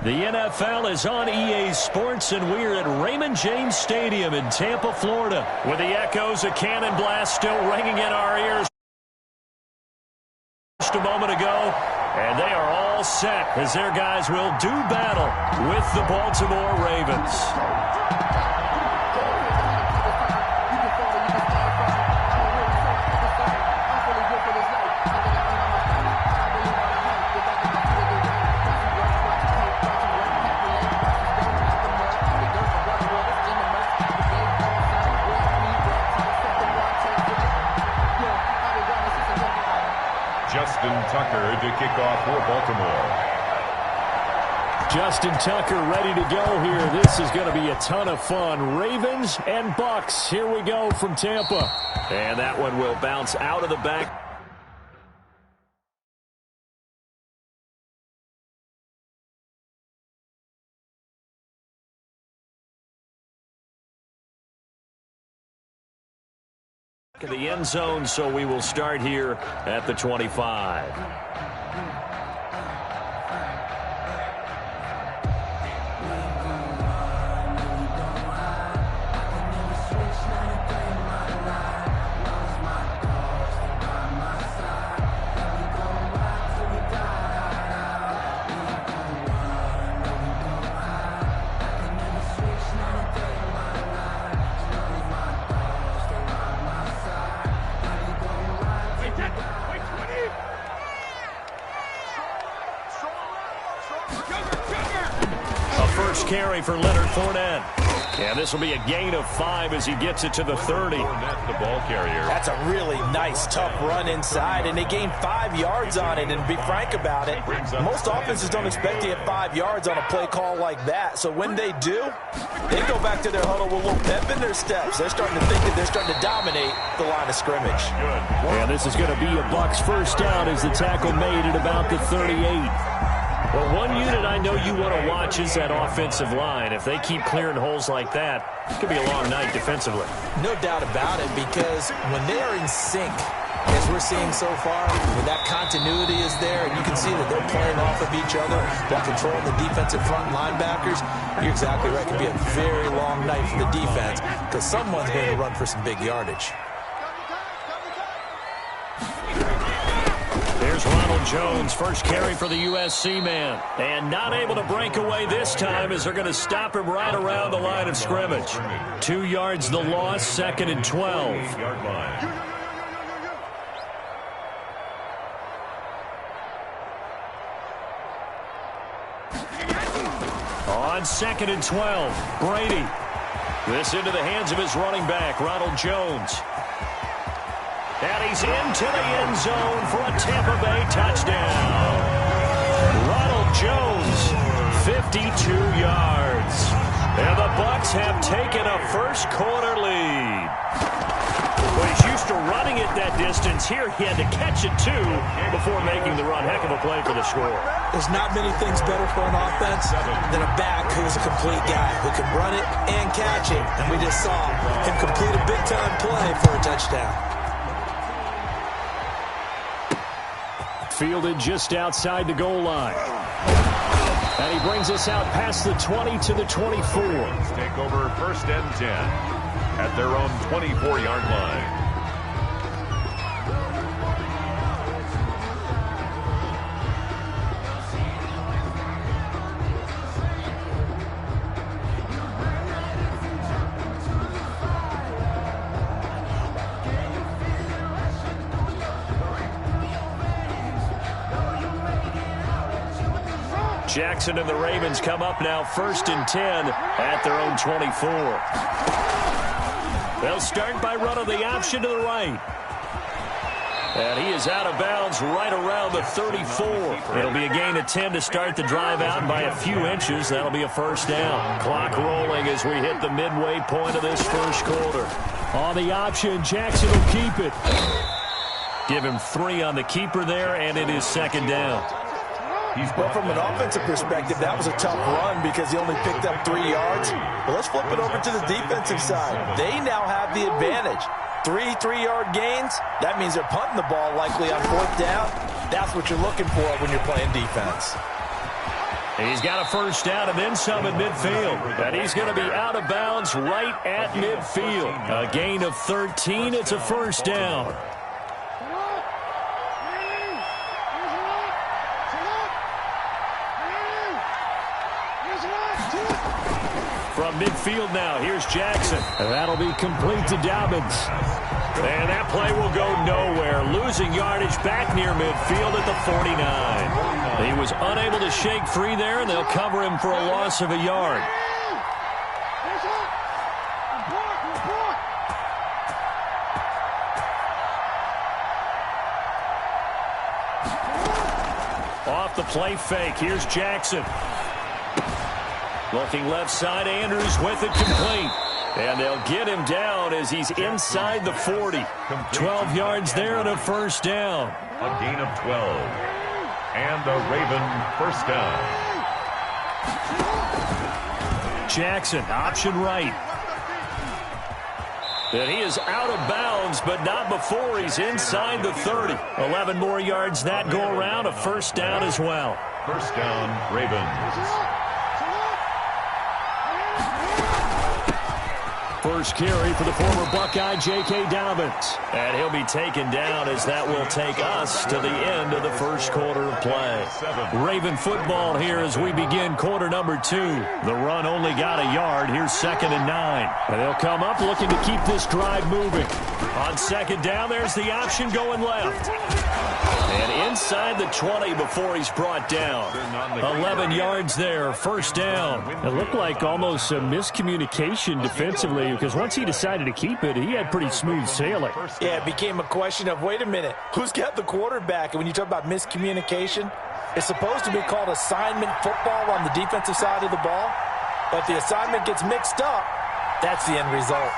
The NFL is on EA Sports, and we're at Raymond James Stadium in Tampa, Florida, with the echoes of cannon blast still ringing in our ears just a moment ago. And they are all set as their guys will do battle with the Baltimore Ravens. Justin Tucker to kick off for Baltimore. Justin Tucker ready to go here. This is going to be a ton of fun. Ravens and Bucks. Here we go from Tampa. And that one will bounce out of the back. In the end zone, so we will start here at the 25. Carry for Leonard Fournette. And this will be a gain of 5 as he gets it to the 30. Fournette, the ball carrier. That's a really nice, tough run inside, and they gained 5 yards on it. And to be frank about it, most offenses don't expect to get 5 yards on a play call like that. So when they do, they go back to their huddle with a little pep in their steps. They're starting to think that they're starting to dominate the line of scrimmage. Good. And this is going to be a Bucs first down as the tackle made at about the 38. Well, one unit I know you want to watch is that offensive line. If they keep clearing holes like that, it could be a long night defensively. No doubt about it, because when they are in sync, as we're seeing so far, when that continuity is there, and you can see that they're playing off of each other while controlling the defensive front linebackers, you're exactly right. It could be a very long night for the defense because someone's going to run for some big yardage. There's Ronald Jones, first carry for the USC man. And not able to break away this time as they're going to stop him right around the line of scrimmage. 2 yards the loss, 2nd and 12. 8-yard line. On 2nd and 12, Brady. This into the hands of his running back, Ronald Jones. And he's into the end zone for a Tampa Bay touchdown. Ronald Jones, 52 yards. And the Bucs have taken a first quarter lead. Well, he's used to running it that distance. Here he had to catch it, too, before making the run. Heck of a play for the score. There's not many things better for an offense than a back who's a complete guy who can run it and catch it. And we just saw him complete a big-time play for a touchdown. Fielded just outside the goal line. And he brings us out past the 20 to the 24. Take over 1st and 10 at their own 24-yard line. Jackson and the Ravens come up now 1st and 10 at their own 24. They'll start by running the option to the right. And he is out of bounds right around the 34. It'll be a gain of 10 to start the drive out by a few inches. That'll be a first down. Clock rolling as we hit the midway point of this first quarter. On the option, Jackson will keep it. Give him 3 on the keeper there, and it is 2nd down. Well, from an offensive perspective, that was a tough run because he only picked up 3 yards. But let's flip it over to the defensive side. They now have the advantage. 3 3-yard gains, that means they're punting the ball likely on 4th down. That's what you're looking for when you're playing defense. He's got a first down and then some at midfield. And he's going to be out of bounds right at midfield. A gain of 13. It's a first down. From midfield now, here's Jackson. And that'll be complete to Dobbins. And that play will go nowhere. Losing yardage back near midfield at the 49. He was unable to shake free there, and they'll cover him for a loss of a yard. Off the play fake, here's Jackson. Looking left side, Andrews with it complete. And they'll get him down as he's inside the 40. 12 yards there and a first down. A gain of 12. And a Raven first down. Jackson, option right. And he is out of bounds, but not before he's inside the 30. 11 more yards that go around, a first down as well. First down, Ravens. First carry for the former Buckeye, J.K. Dobbins. And he'll be taken down as that will take us to the end of the first quarter of play. Raven football here as we begin quarter number 2. The run only got a yard. Here's 2nd and 9. And they'll come up looking to keep this drive moving. On second down, there's the option going left. And inside the 20 before he's brought down. 11 yards there, first down. It looked like almost a miscommunication defensively because once he decided to keep it, he had pretty smooth sailing. Yeah, it became a question of, wait a minute, who's got the quarterback? And when you talk about miscommunication, it's supposed to be called assignment football on the defensive side of the ball. But if the assignment gets mixed up, that's the end result.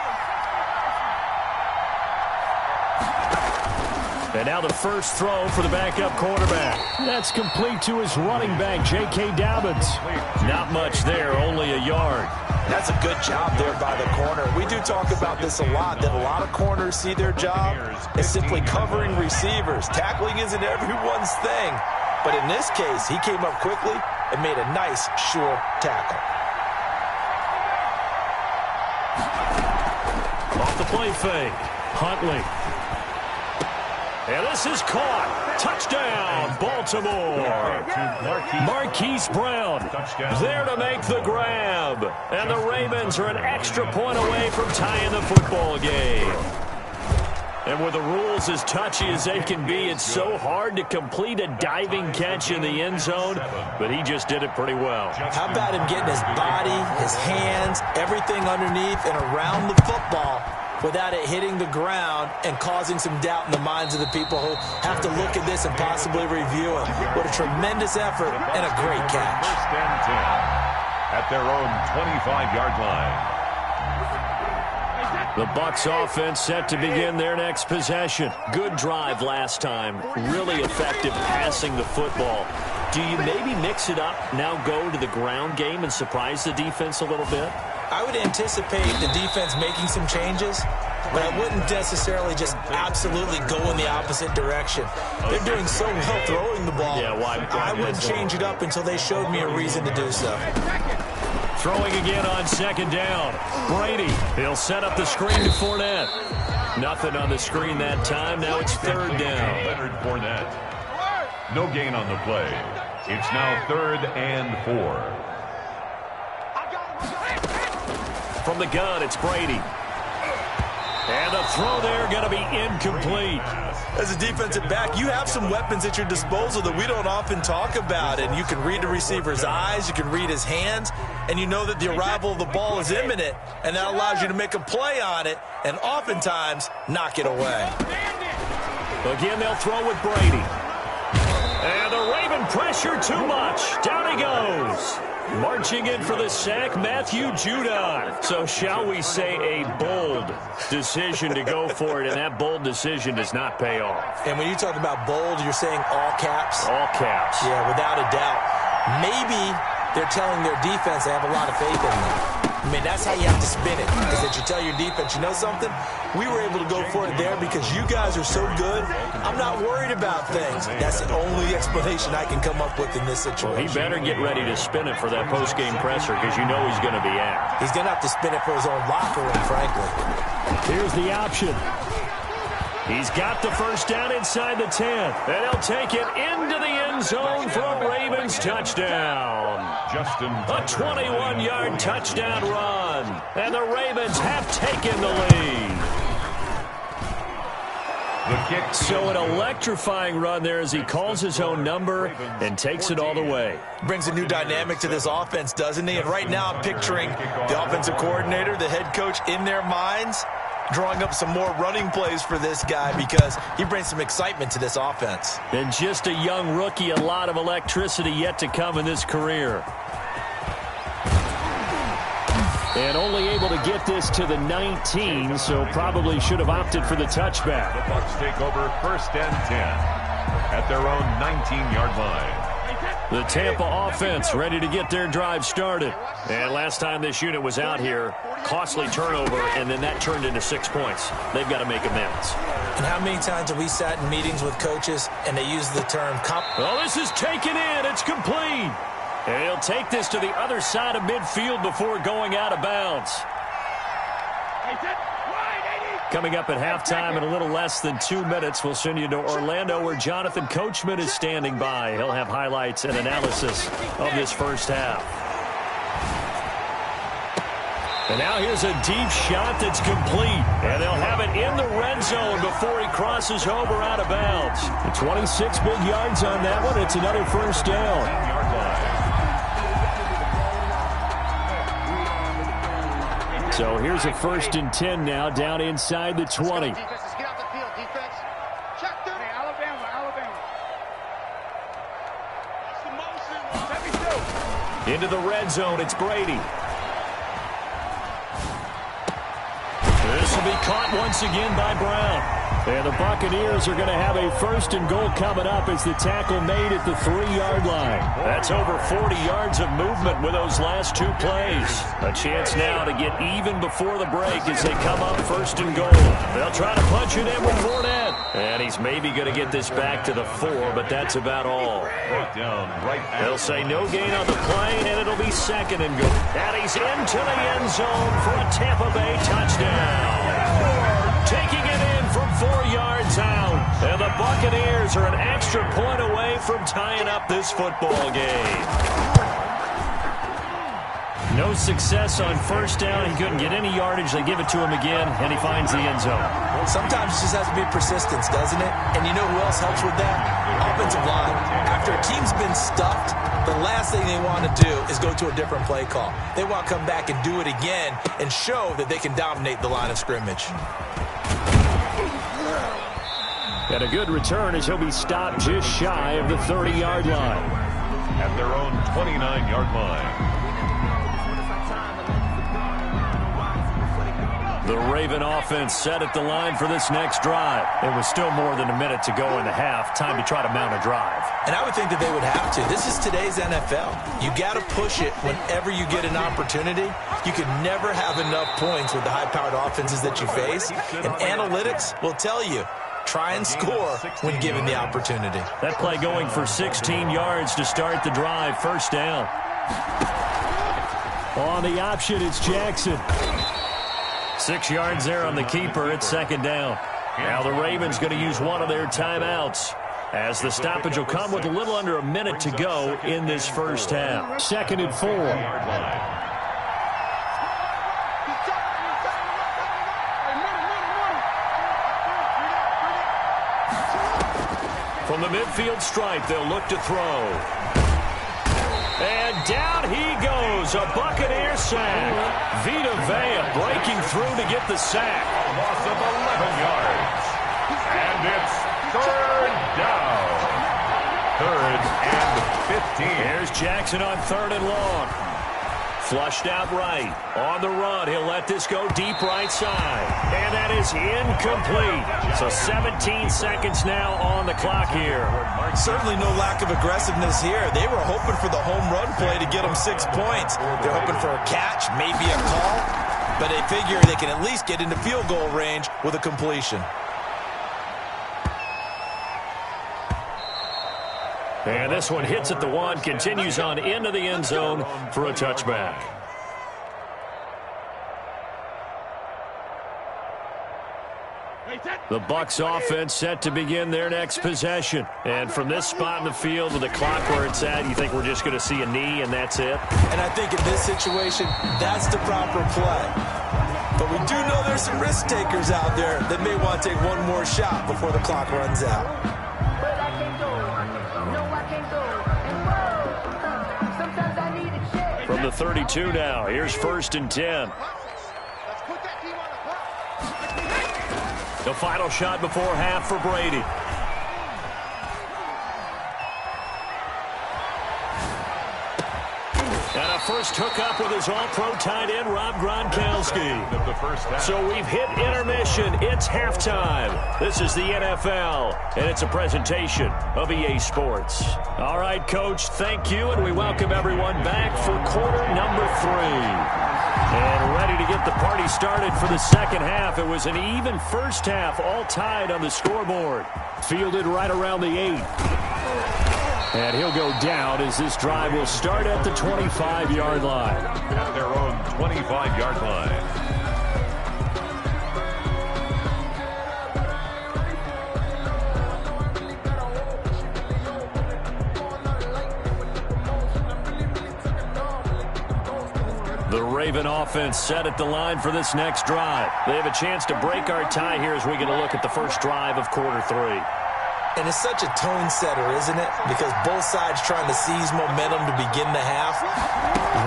And now the first throw for the backup quarterback. That's complete to his running back, J.K. Dobbins. Not much there, only a yard. That's a good job there by the corner. We do talk about this a lot, that a lot of corners see their job as simply covering receivers. Tackling isn't everyone's thing. But in this case, he came up quickly and made a nice, sure tackle. Off the play fake. Huntley. And this is caught. Touchdown, Baltimore. Marquise Brown there to make the grab. And the Ravens are an extra point away from tying the football game. And with the rules as touchy as they can be, it's so hard to complete a diving catch in the end zone, but he just did it pretty well. How about him getting his body, his hands, everything underneath and around the football without it hitting the ground and causing some doubt in the minds of the people who have to look at this and possibly review it. What a tremendous effort and a great catch. First and 10 at their own 25-yard line. The Bucs offense set to begin their next possession. Good drive last time. Really effective passing the football. Do you maybe mix it up, now go to the ground game and surprise the defense a little bit? I would anticipate the defense making some changes, but I wouldn't necessarily just absolutely go in the opposite direction. They're doing so well throwing the ball. Yeah, I wouldn't change it up until they showed me a reason to do so. Throwing again on second down. Brady, he'll set up the screen to Fournette. Nothing on the screen that time. Now it's third down. Leonard Fournette. No gain on the play. It's now 3rd and 4. From the gun, it's Brady. And the throw there going to be incomplete. As a defensive back, you have some weapons at your disposal that we don't often talk about. And you can read the receiver's eyes, you can read his hands, and you know that the arrival of the ball is imminent. And that allows you to make a play on it and oftentimes knock it away. Again, they'll throw with Brady. And the Raven pressure too much. Down he goes. Marching in for the sack, Matthew Judon. So shall we say a bold decision to go for it, and that bold decision does not pay off. And when you talk about bold, you're saying all caps? All caps. Yeah, without a doubt. Maybe they're telling their defense they have a lot of faith in them. I mean, that's how you have to spin it, is that you tell your defense, you know something? We were able to go for it there because you guys are so good. I'm not worried about things. That's the only explanation I can come up with in this situation. Well, he better get ready to spin it for that post-game presser because you know he's going to be out. He's going to have to spin it for his own locker room, frankly. Here's the option. He's got the first down inside the 10, and he'll take it into the end zone for a Ravens touchdown. A 21-yard touchdown run, and the Ravens have taken the lead. So an electrifying run there as he calls his own number and takes it all the way. Brings a new dynamic to this offense, doesn't he? And right now I'm picturing the offensive coordinator, the head coach in their minds, drawing up some more running plays for this guy because he brings some excitement to this offense. And just a young rookie, a lot of electricity yet to come in this career. And only able to get this to the 19, so probably should have opted for the touchback. The Bucs take over first and 10 at their own 19-yard line. The Tampa offense ready to get their drive started. And last time this unit was out here, costly turnover, and then that turned into 6 points. They've got to make amends. And how many times have we sat in meetings with coaches and they use the term well, this is taken in. It's complete. And he'll take this to the other side of midfield before going out of bounds. Coming up at halftime in a little less than 2 minutes, we'll send you to Orlando where Jonathan Coachman is standing by. He'll have highlights and analysis of this first half. And now here's a deep shot that's complete. And they'll have it in the red zone before he crosses over out of bounds. 26 big yards on that one. It's another first down. So here's a 1st and 10 now, down inside the 20. Into the red zone, it's Brady. This will be caught once again by Brown. And the Buccaneers are going to have a 1st and goal coming up as the tackle made at the 3-yard line. That's over 40 yards of movement with those last 2 plays. A chance now to get even before the break as they come up 1st and goal. They'll try to punch it in with Fournette. And he's maybe going to get this back to the 4, but that's about all. They'll say no gain on the play, and it'll be 2nd and goal. And he's into the end zone for a Tampa Bay touchdown. Taking it in from 4 yards out. And the Buccaneers are an extra point away from tying up this football game. No success on 1st down. He couldn't get any yardage. They give it to him again, and he finds the end zone. Sometimes it just has to be persistence, doesn't it? And you know who else helps with that? Offensive line. After a team's been stuffed, the last thing they want to do is go to a different play call. They want to come back and do it again and show that they can dominate the line of scrimmage. And a good return as he'll be stopped just shy of the 30-yard line. At their own 29-yard line. The Raven offense set at the line for this next drive. It was still more than a minute to go in the half. Time to try to mount a drive. And I would think that they would have to. This is today's NFL. You got to push it whenever you get an opportunity. You can never have enough points with the high-powered offenses that you face. And analytics will tell you, try and score when given the opportunity. That play going for 16 yards to start the drive. 1st down. On the option, it's Jackson. 6 yards there on the keeper. It's 2nd down. Now the Ravens going to use one of their timeouts as the stoppage will come with a little under a minute to go in this first half. 2nd and 4. From the midfield stripe, they'll look to throw. And down he goes, a Buccaneer sack. Vita Vea breaking through to get the sack. A loss of 11 yards. And it's 3rd down. 3rd and 15. Here's Jackson on 3rd and long. Flushed out right. On the run, he'll let this go deep right side. And that is incomplete. So 17 seconds now on the clock here. Certainly no lack of aggressiveness here. They were hoping for the home run play to get them 6 points. They're hoping for a catch, maybe a call. But they figure they can at least get into field goal range with a completion. And this one hits at the 1, continues on into the end zone for a touchback. The Bucs offense set to begin their next possession. And from this spot in the field with the clock where it's at, you think we're just going to see a knee and that's it? And I think in this situation, that's the proper play. But we do know there's some risk takers out there that may want to take one more shot before the clock runs out. From the 32 now, here's 1st and 10. The final shot before half for Brady. And a first hookup with his all-pro tight end, Rob Gronkowski. So we've hit intermission. It's halftime. This is the NFL, and it's a presentation of EA Sports. All right, Coach, thank you, and we welcome everyone back for quarter number 3. And ready to get the party started for the second half. It was an even first half, all tied on the scoreboard. Fielded right around the 8. And he'll go down as this drive will start at the 25-yard line. At their own 25-yard line. The Raven offense set at the line for this next drive. They have a chance to break our tie here as we get a look at the first drive of quarter 3. And it's such a tone setter, isn't it? Because both sides trying to seize momentum to begin the half.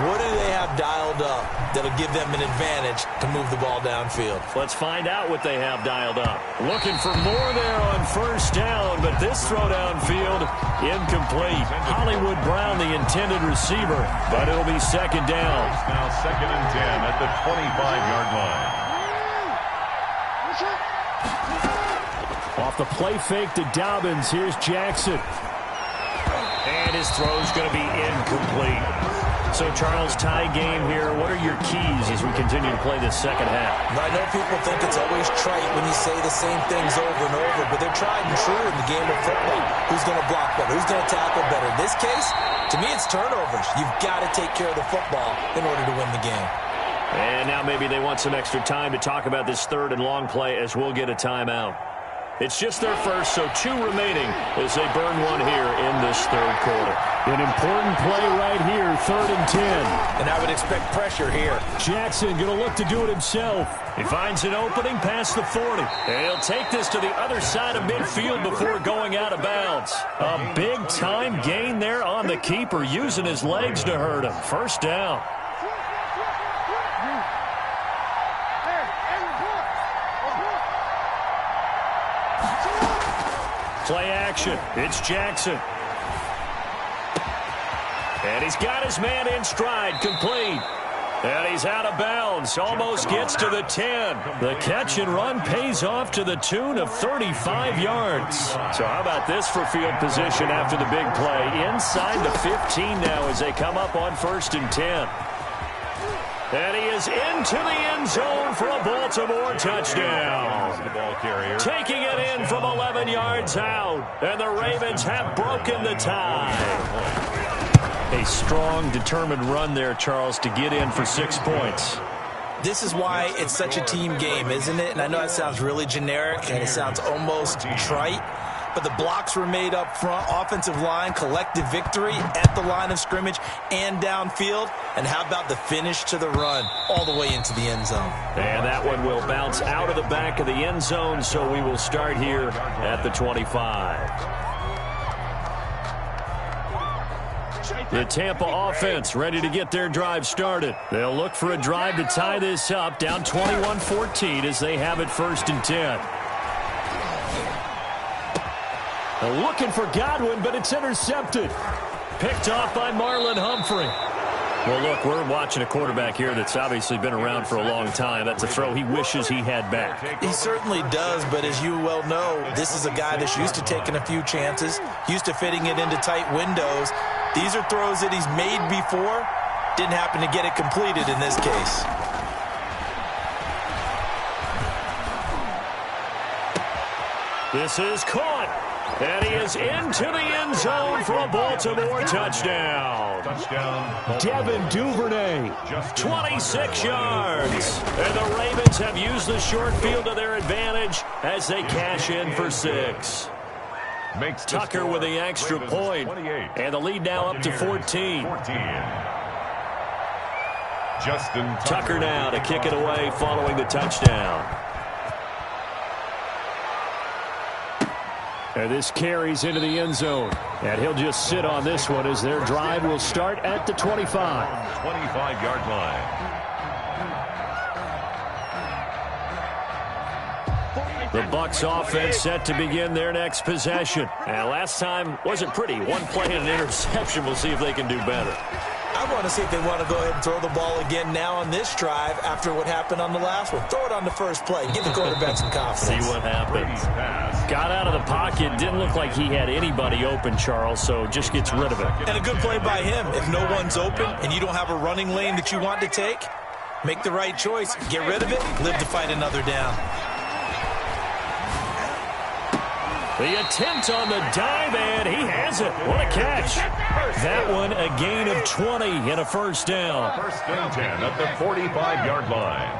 What do they have dialed up that'll give them an advantage to move the ball downfield? Let's find out what they have dialed up. Looking for more there on first down, but this throw downfield incomplete. Hollywood Brown, the intended receiver, but it'll be second down. It's now 2nd and 10 at the 25-yard line. Off the play fake to Dobbins, here's Jackson. And his throw's going to be incomplete. So, Charles, tie game here. What are your keys as we continue to play this second half? I know people think it's always trite when you say the same things over and over, but they're tried and true in the game of football. Who's going to block better? Who's going to tackle better? In this case, to me, it's turnovers. You've got to take care of the football in order to win the game. And now maybe they want some extra time to talk about this 3rd and long play as we'll get a timeout. It's just their first, so 2 remaining as they burn one here in this 3rd quarter. An important play right here, 3rd and 10. And I would expect pressure here. Jackson going to look to do it himself. He finds an opening past the 40. And he'll take this to the other side of midfield before going out of bounds. A big-time gain there on the keeper, using his legs to hurt him. First down. Play action. It's Jackson. And he's got his man in stride, complete. And he's out of bounds, almost gets to the 10. The catch and run pays off to the tune of 35 yards. So how about this for field position after the big play? Inside the 15 now as they come up on 1st and 10. And he is into the end zone for a Baltimore touchdown. The ball carrier. Taking it in from 11 yards out. And the Ravens have broken the tie. A strong, determined run there, Charles, to get in for 6 points. This is why it's such a team game, isn't it? And I know that sounds really generic and it sounds almost trite. But the blocks were made up front, offensive line, collective victory at the line of scrimmage and downfield. And how about the finish to the run all the way into the end zone? And that one will bounce out of the back of the end zone, so we will start here at the 25. The Tampa offense ready to get their drive started. They'll look for a drive to tie this up, down 21-14 as they have it 1st and 10. Looking for Godwin, but it's intercepted. Picked off by Marlon Humphrey. Well, look, we're watching a quarterback here that's obviously been around for a long time. That's a throw he wishes he had back. He certainly does, but as you well know, this is a guy that's used to taking a few chances, used to fitting it into tight windows. These are throws that he's made before. Didn't happen to get it completed in this case. This is caught, and he is into the end zone for a Baltimore touchdown. Devin Duvernay. 26 yards. And the Ravens have used the short field to their advantage as they cash in for 6. Tucker with the extra point, and the lead now up to 14. Tucker now to kick it away following the touchdown. And this carries into the end zone. And he'll just sit on this one as their drive will start at the 25. 25-yard line. The Bucs offense set to begin their next possession. And last time wasn't pretty. One play and an interception. We'll see if they can do better. I want to see if they want to go ahead and throw the ball again now on this drive after what happened on the last one. Throw it on the first play. Give the quarterback some confidence. See what happens. Got out of the pocket. Didn't look like he had anybody open, Charles, so just gets rid of it. And a good play by him. If no one's open and you don't have a running lane that you want to take, make the right choice. Get rid of it. Live to fight another down. The attempt on the dive, and he has it. What a catch. That one a gain of 20 and a first down. First and 10 at the 45-yard line.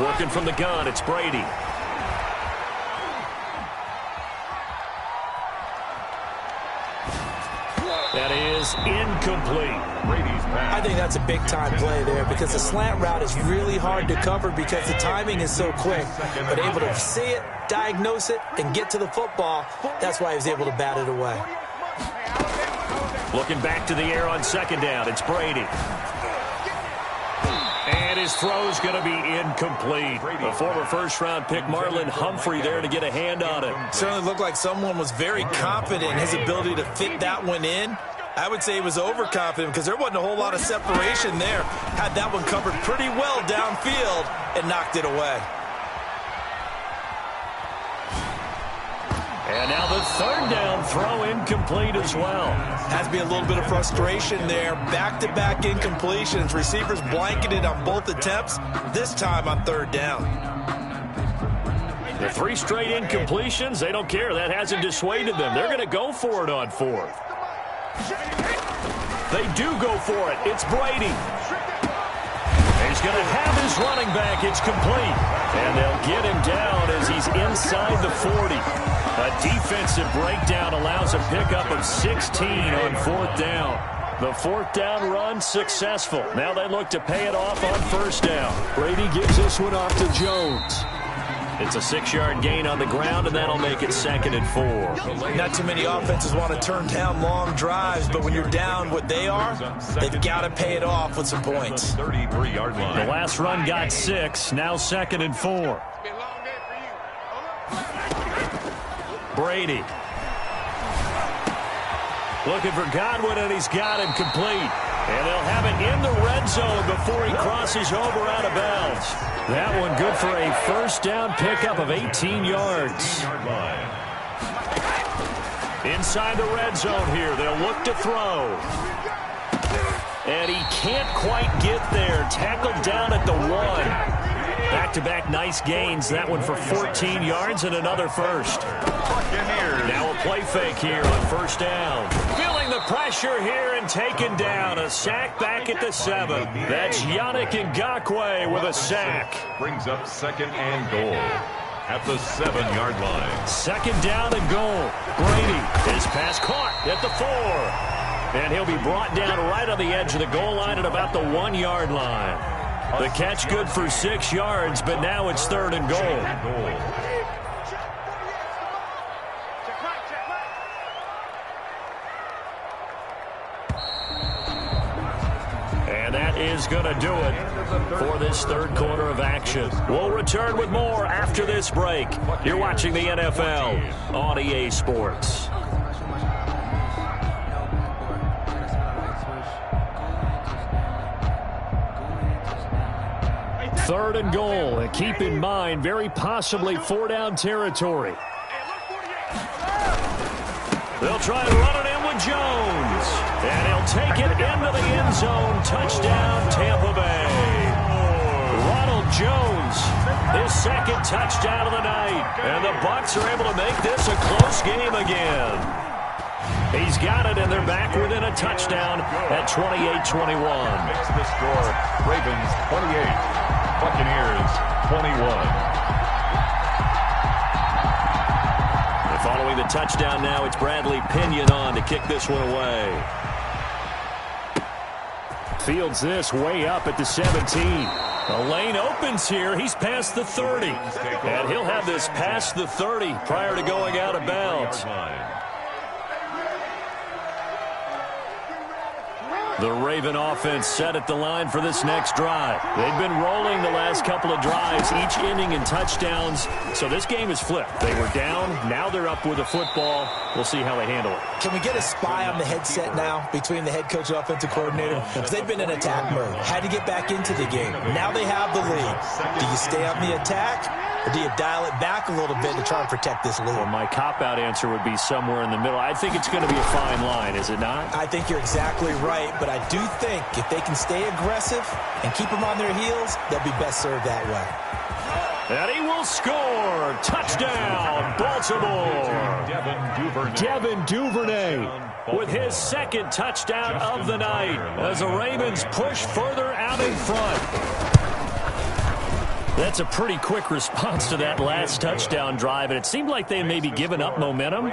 Working from the gun, it's Brady. That is incomplete. I think that's a big-time play there because the slant route is really hard to cover because the timing is so quick. But able to see it, diagnose it, and get to the football, that's why he was able to bat it away. Looking back to the air on second down, it's Brady. And his throw's going to be incomplete. A former first-round pick, Marlon Humphrey, there to get a hand on it. Certainly looked like someone was very confident in his ability to fit that one in. I would say he was overconfident because there wasn't a whole lot of separation there. Had that one covered pretty well downfield and knocked it away. And now the third down throw incomplete as well. Has to be a little bit of frustration there. Back-to-back incompletions. Receivers blanketed on both attempts, this time on third down. The 3 straight incompletions, they don't care. That hasn't dissuaded them. They're going to go for it on 4th. They do go for it. It's Brady. He's going to have his running back. It's complete. And they'll get him down as he's inside the 40. A defensive breakdown allows a pickup of 16 on 4th down. The 4th down run successful. Now they look to pay it off on 1st down. Brady gives this one off to Jones. It's a 6-yard gain on the ground, and that'll make it 2nd and 4. Not too many offenses want to turn down long drives, but when you're down what they are, they've got to pay it off with some points. 33-yard line. The last run got 6, now 2nd and 4. Brady. Looking for Godwin, and he's got him complete. And they'll have it in the red zone before he crosses over out of bounds. That one good for a first down pickup of 18 yards. Inside the red zone here, they'll look to throw. And he can't quite get there. Tackled down at the 1. Back-to-back nice gains. That one for 14 yards and another first. Now a play fake here on 1st down. Feeling the pressure here and taken down. A sack back at the 7. That's Yannick Ngakoue with a sack. Brings up 2nd and goal at the 7-yard line. 2nd down and goal. Brady, his pass caught at the 4. And he'll be brought down right on the edge of the goal line at about the 1-yard line. The catch good for 6 yards, but now it's 3rd and goal. And that is going to do it for this 3rd quarter of action. We'll return with more after this break. You're watching the NFL on EA Sports. 3rd and goal. And keep in mind, very possibly 4-down territory. They'll try to run it in with Jones. And he'll take it into the end zone. Touchdown, Tampa Bay. Ronald Jones, his 2nd touchdown of the night. And the Bucs are able to make this a close game again. He's got it, and they're back within a touchdown at 28-21. Makes the score Ravens 28, Buccaneers 21. Following the touchdown now, it's Bradley Pinion on to kick this one away. Fields this way up at the 17. The lane opens here. He's past the 30. And he'll have this past the 30 prior to going out of bounds. The Raven offense set at the line for this next drive. They've been rolling the last couple of drives, each inning in touchdowns. So this game is flipped. They were down. Now they're up with a football. We'll see how they handle it. Can we get a spy on the headset now between the head coach and offensive coordinator? Because they've been in attack mode. Had to get back into the game. Now they have the lead. Do you stay on the attack, or do you dial it back a little bit to try and protect this lead? Well, my cop-out answer would be somewhere in the middle. I think it's going to be a fine line, is it not? I think you're exactly right, but I do think if they can stay aggressive and keep them on their heels, they'll be best served that way. And he will score. Touchdown, Baltimore. Devin Duvernay With his 2nd touchdown of the night as the Ravens push further out in front. That's a pretty quick response to that last touchdown drive, and it seemed like they may be giving up momentum,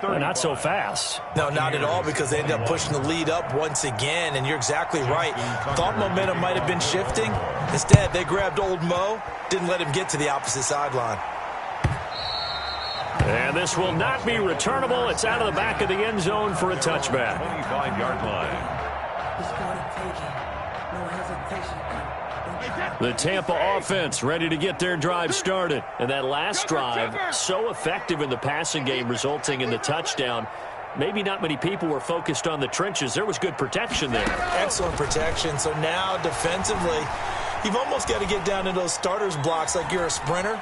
but not so fast. No, not at all, because they ended up pushing the lead up once again, and you're exactly right. Thought momentum might have been shifting. Instead, they grabbed old Mo, didn't let him get to the opposite sideline. And this will not be returnable. It's out of the back of the end zone for a touchback. 25-yard line. The Tampa offense ready to get their drive started. And that last drive, so effective in the passing game, resulting in the touchdown. Maybe not many people were focused on the trenches. There was good protection there. Excellent protection. So now defensively, you've almost got to get down to those starters blocks like you're a sprinter.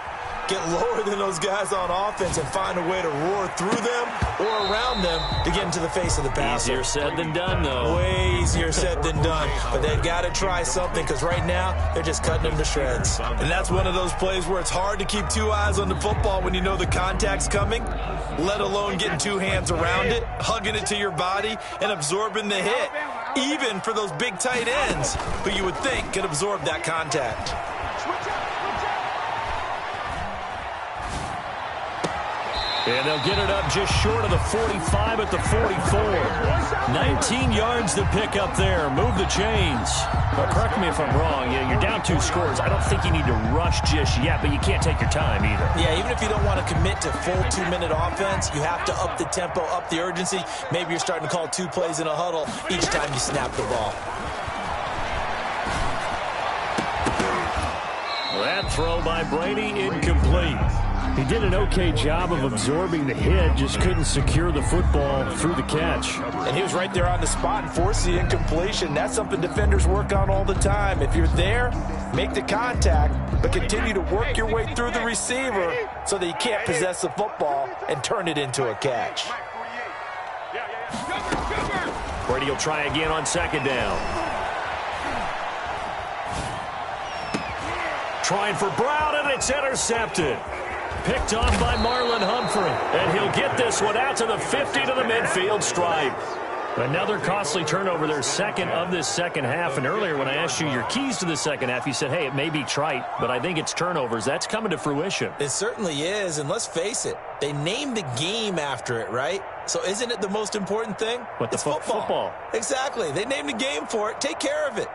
Get lower than those guys on offense and find a way to roar through them or around them to get into the face of the passer. Easier said than done, though. Way easier said than done. But they've got to try something, because right now they're just cutting them to shreds. And that's one of those plays where it's hard to keep 2 eyes on the football when you know the contact's coming, let alone getting 2 hands around it, hugging it to your body, and absorbing the hit, even for those big tight ends who you would think could absorb that contact. And they'll get it up just short of the 45 at the 44. 19 yards to pick up there. Move the chains. Well, correct me if I'm wrong. Yeah, you're down 2 scores. I don't think you need to rush just yet, but you can't take your time either. Yeah, even if you don't want to commit to full 2-minute offense, you have to up the tempo, up the urgency. Maybe you're starting to call 2 plays in a huddle each time you snap the ball. That throw by Brady incomplete. He did an okay job of absorbing the hit, just couldn't secure the football through the catch. And he was right there on the spot and forced the incompletion. That's something defenders work on all the time. If you're there, make the contact, but continue to work your way through the receiver so that you can't possess the football and turn it into a catch. Brady will try again on 2nd down. Trying for Brown, and it's intercepted. Picked off by Marlon Humphrey. And he'll get this one out to the 50 to the midfield stripe. Another costly turnover, their 2nd of this second half. And earlier when I asked you your keys to the second half, you said, hey, it may be trite, but I think it's turnovers. That's coming to fruition. It certainly is, and let's face it, they named the game after it, right? So isn't it the most important thing? What, it's football. Exactly. They named the game for it. Take care of it.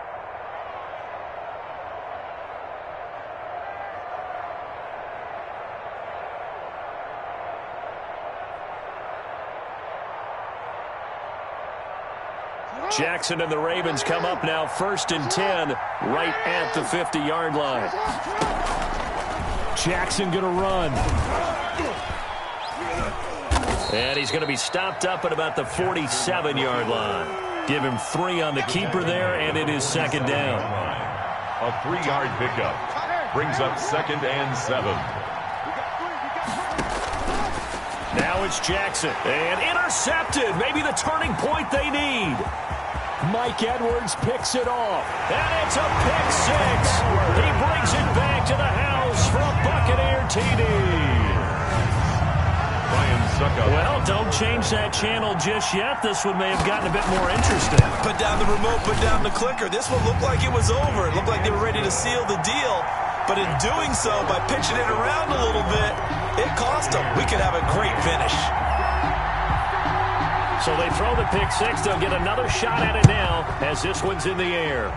Jackson and the Ravens come up now 1st and 10 right at the 50-yard line. Jackson going to run. And he's going to be stopped up at about the 47-yard line. Give him 3 on the keeper there, and it is 2nd down. A 3-yard pickup. Brings up 2nd and 7. Now it's Jackson. And intercepted. Maybe the turning point they need. Mike Edwards picks it off. And it's a pick six. He brings it back to the house for a Buccaneer TD. Well, don't change that channel just yet. This one may have gotten a bit more interesting. Put down the remote, put down the clicker. This one looked like it was over. It looked like they were ready to seal the deal. But in doing so, by pitching it around a little bit, it cost them. We could have a great finish. So they throw the pick six. They'll get another shot at it now as this one's in the air.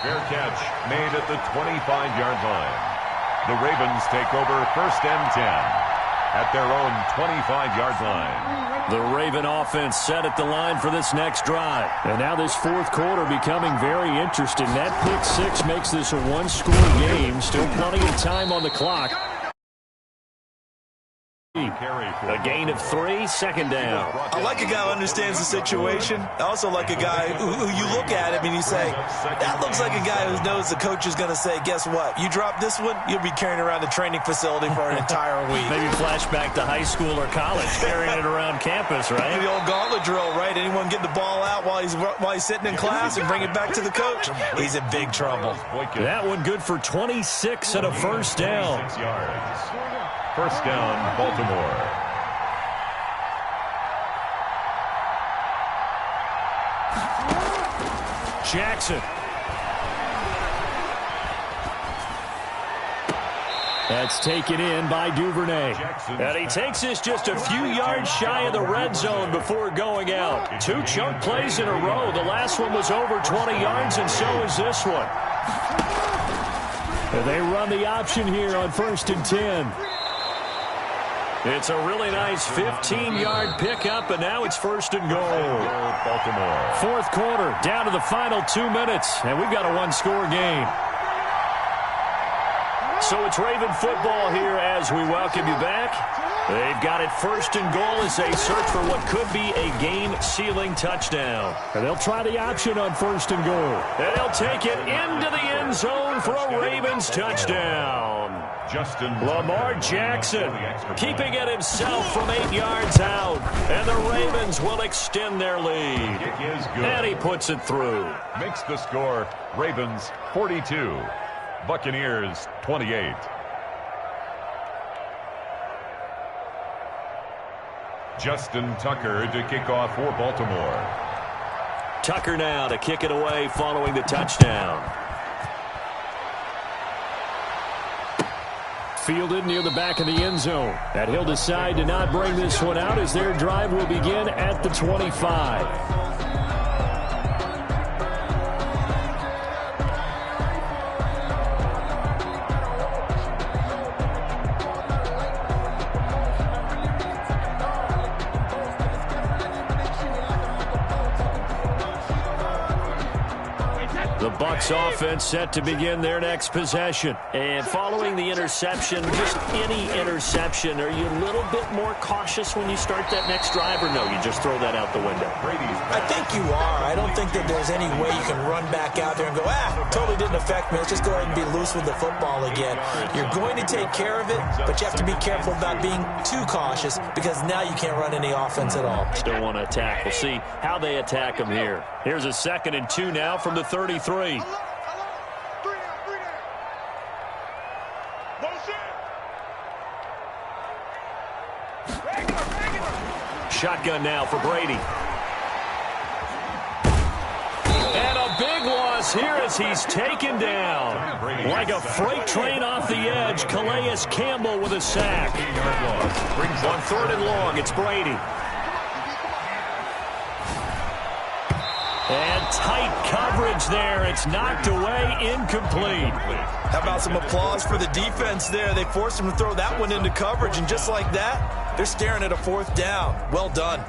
Fair catch made at the 25-yard line. The Ravens take over 1st and 10 at their own 25-yard line. The Raven offense set at the line for this next drive. And now this fourth quarter becoming very interesting. That pick six makes this a one-score game. Still plenty of time on the clock. A gain of 3, 2nd down. I like a guy who understands the situation. I also like a guy who you look at him and you say, that looks like a guy who knows the coach is going to say, guess what? You drop this one, you'll be carrying around the training facility for an entire week. Maybe flashback to high school or college, carrying it around campus, right? The old gauntlet drill, right? Anyone get the ball out while he's sitting in class and bring it back to the coach? He's in big trouble. That one good for 26 and a first down. 6 yards. First down, Baltimore. Jackson. That's taken in by Duvernay. And he takes this just a few yards shy of the red zone before going out. 2 chunk plays in a row. The last one was over 20 yards, and so is this one. And they run the option here on 1st and 10. It's a really nice 15-yard pickup, and now it's 1st and goal. Baltimore. Fourth quarter, down to the final 2 minutes, and we've got a one-score game. So it's Raven football here as we welcome you back. They've got it 1st and goal as they search for what could be a game-sealing touchdown. And they'll try the option on 1st and goal. And they'll take it into the end zone for a Ravens touchdown. Lamar Jackson keeping it himself from 8 yards out. And the Ravens will extend their lead. And he puts it through. Makes the score Ravens 42, Buccaneers 28. Justin Tucker to kick off for Baltimore. Tucker now to kick it away following the touchdown. Fielded near the back of the end zone. And he'll decide to not bring this one out as their drive will begin at the 25. Bucs offense set to begin their next possession. And following the interception, just any interception, are you a little bit more cautious when you start that next drive, or no, you just throw that out the window? I think you are. I don't think that there's any way you can run back out there and go, totally didn't affect me. Let's just go ahead and be loose with the football again. You're going to take care of it, but you have to be careful about being too cautious because now you can't run any offense at all. Still want to attack. We'll see how they attack them here. Here's a 2nd and 2 now from the 33. Shotgun now for Brady. And a big loss here as he's taken down. Like a freight train off the edge, Calais Campbell with a sack. On 3rd and long, it's Brady. And tight coverage there. It's knocked away, incomplete. How about some applause for the defense there? They forced him to throw that one into coverage, and just like that, they're staring at a 4th down. Well done.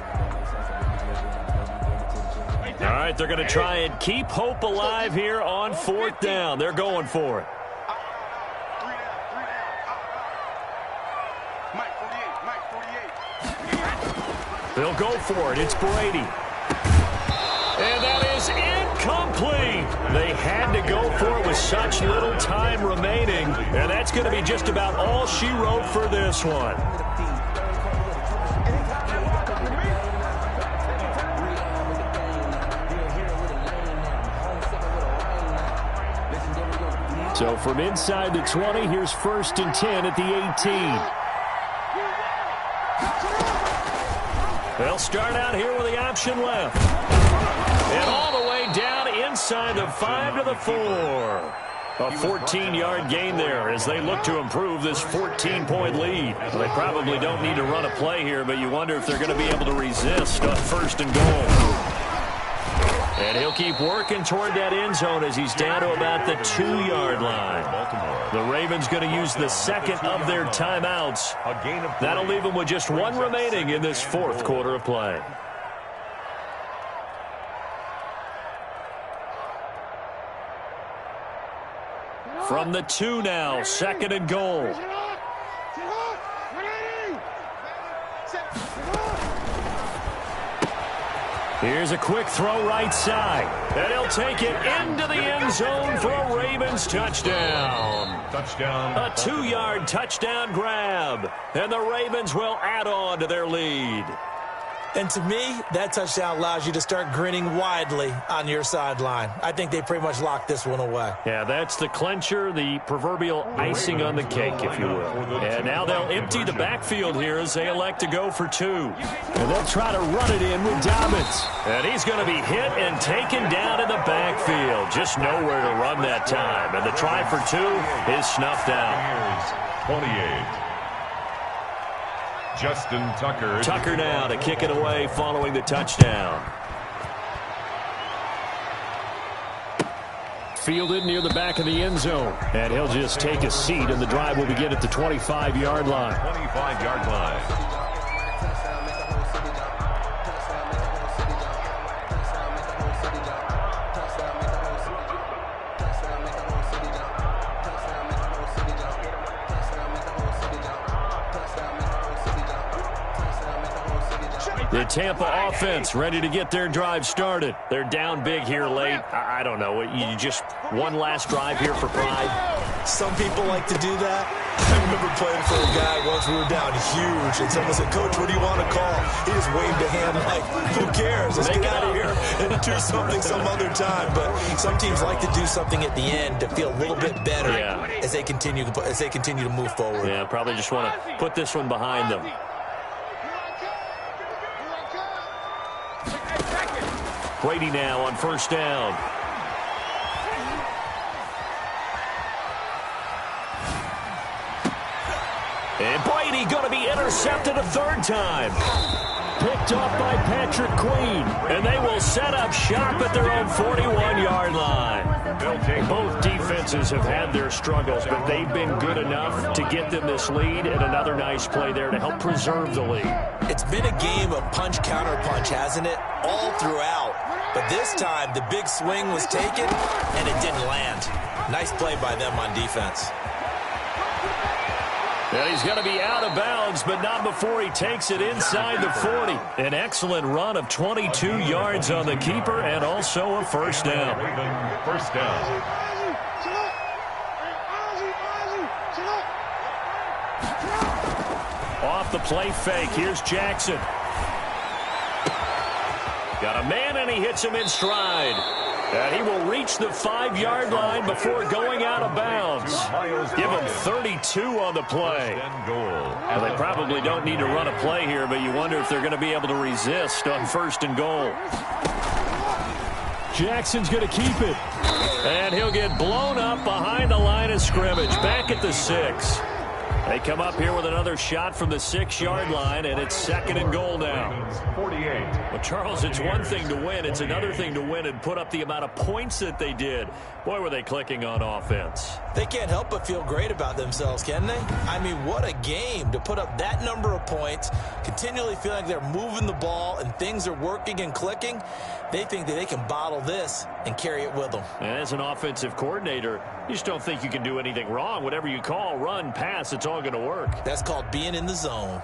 All right, they're going to try and keep hope alive here on 4th down. They're going for it. They'll go for it. It's Brady. And that is incomplete. They had to go for it with such little time remaining. And that's going to be just about all she wrote for this one. So from inside the 20, here's 1st and 10 at the 18. They'll start out here with the option left. And all the way down inside the 5 to the 4. A 14-yard gain there as they look to improve this 14-point lead. Well, they probably don't need to run a play here, but you wonder if they're going to be able to resist on 1st and goal. And he'll keep working toward that end zone as he's down to about the 2-yard line. The Ravens going to use the second of their timeouts. That'll leave them with just one remaining in this 4th quarter of play. From the 2 now, 2nd and goal. Here's a quick throw right side. And he'll take it into the end zone for a Ravens touchdown. A 2-yard touchdown grab. And the Ravens will add on to their lead. And to me, that touchdown allows you to start grinning widely on your sideline. I think they pretty much locked this one away. Yeah, that's the clincher, the proverbial icing on the cake, if you will. And now they'll empty the backfield here as they elect to go for 2. And they'll try to run it in with Dobbins. And he's going to be hit and taken down in the backfield. Just nowhere to run that time. And the try for 2 is snuffed out. 28. Justin Tucker. Tucker now to kick it away following the touchdown. Fielded near the back of the end zone. And he'll just take a seat, and the drive will begin at the 25-yard line. 25-yard line. The Tampa offense ready to get their drive started. They're down big here late. I don't know. You just one last drive here for pride. Some people like to do that. I remember playing for a guy once. We were down huge, and someone said, "Coach, what do you want to call?" He just waved a hand like, "Who cares? Let's get out of here and do something some other time." But some teams like to do something at the end to feel a little bit better as they continue to move forward. Yeah, probably just want to put this one behind them. Brady now on 1st down. And Brady going to be intercepted a 3rd time. Picked off by Patrick Queen. And they will set up shop at their own 41-yard line. Both defenses have had their struggles, but they've been good enough to get them this lead, and another nice play there to help preserve the lead. It's been a game of punch-counter-punch, hasn't it? All throughout. But this time, the big swing was taken, and it didn't land. Nice play by them on defense. And he's going to be out of bounds, but not before he takes it inside the 40. An excellent run of 22 yards on the keeper and also a 1st down. First down. Off the play fake, here's Jackson. Got a man, and he hits him in stride. And he will reach the 5-yard line before going out of bounds. Give him 32 on the play. Well, they probably don't need to run a play here, but you wonder if they're going to be able to resist on 1st and goal. Jackson's going to keep it. And he'll get blown up behind the line of scrimmage, back at the 6. They come up here with another shot from the 6-yard line, and it's 2nd and goal now. 48. Well, Charles, it's one thing to win. It's another thing to win and put up the amount of points that they did. Boy, were they clicking on offense. They can't help but feel great about themselves, can they? I mean, what a game to put up that number of points, continually feeling like they're moving the ball and things are working and clicking. They think that they can bottle this and carry it with them. And as an offensive coordinator, you just don't think you can do anything wrong. Whatever you call, run, pass, it's all going to work. That's called being in the zone.